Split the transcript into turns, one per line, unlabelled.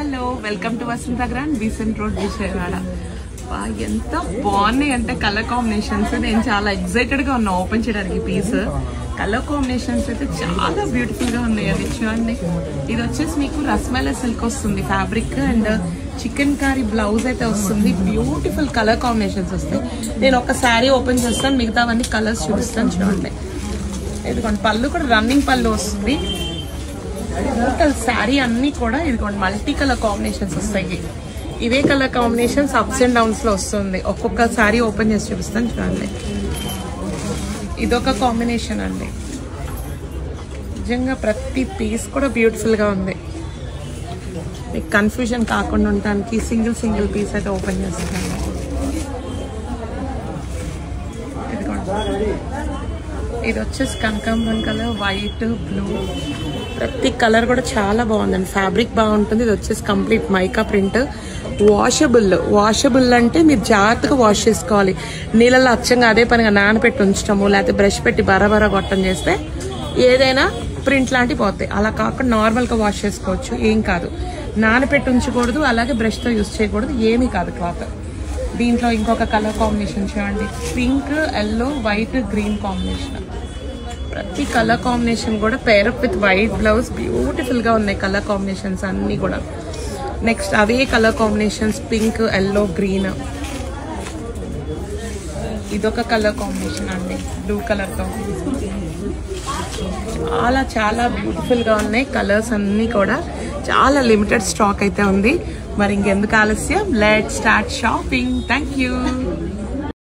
Hello welcome to Vasantha grand Besant road Vijayawada. ఎంత బాగున్నాయి అంటే కలర్ కాంబినేషన్స్. నేను చాలా ఎక్సైటెడ్ గా ఉన్నా ఓపెన్ చేయడానికి. పీస్ కలర్ కాంబినేషన్స్ అయితే చాలా బ్యూటిఫుల్ గా ఉన్నాయి. అది చూడండి, ఇది వచ్చేసి మీకు రస్మలై సిల్క్ వస్తుంది fabric and chicken curry blouse అయితే వస్తుంది. బ్యూటిఫుల్ కలర్ కాంబినేషన్స్ వస్తాయి. నేను ఒక శారీ ఓపెన్ చేస్తాను, మిగతావన్నీ కలర్స్ చూపిస్తాను. చూడండి, ఇదిగోండి పళ్ళు కూడా రన్నింగ్ పళ్ళు వస్తుంది. టోటల్ శారీ అన్ని కూడా ఇదిగోండి మల్టీ కలర్ కాంబినేషన్స్ వస్తాయి. ఇవే colour combinations ups and downs లో వస్తుంది. ఒక్కొక్క శారీ ఓపెన్ చేసి చూపిస్తాను. చూడండి, ఇదొక కాంబినేషన్ అండి. నిజంగా ప్రతి పీస్ కూడా బ్యూటిఫుల్ గా ఉంది. మీకు కన్ఫ్యూజన్ కాకుండా ఉండటానికి సింగిల్ పీస్ అయితే ఓపెన్ చేస్తాను. ఇది వచ్చేసి కనకాంబరం కలర్, వైట్, బ్లూ, ప్రతి కలర్ కూడా చాలా బాగుందండి. ఫ్యాబ్రిక్ బాగుంటుంది. ఇది వచ్చేసి కంప్లీట్ మైకా ప్రింట్. వాషబుల్ అంటే మీరు జాగ్రత్తగా వాష్ చేసుకోవాలి. నీళ్ళలో అచ్చంగా అదే పనిగా నానపెట్టి ఉంచడము, లేకపోతే బ్రష్ పెట్టి బరబర గొట్టం చేస్తే ఏదైనా ప్రింట్ లాంటివి పోతాయి. అలా కాకుండా నార్మల్గా వాష్ చేసుకోవచ్చు, ఏం కాదు. నానపెట్టి ఉంచకూడదు, అలాగే బ్రష్తో యూజ్ చేయకూడదు, ఏమీ కాదు క్లాత్. దీంట్లో ఇంకొక కలర్ కాంబినేషన్ చూడండి, pink, yellow, white, green combination. ప్రతి కలర్ కాంబినేషన్ కూడా pair up with white blouse. Beautiful గా ఉన్నాయి కలర్ కాంబినేషన్స్ అన్ని కూడా. నెక్స్ట్ అవే colour combinations, pink, yellow, green. ఇదొక కలర్ కాంబినేషన్ అండి, బ్లూ కలర్ తో. చాలా బ్యూటిఫుల్ గా ఉన్నాయి కలర్స్ అన్ని కూడా. చాలా లిమిటెడ్ స్టాక్ అయితే ఉంది. మరి ఇంకెందుకు ఆలస్యం, let's start shopping. Thank you.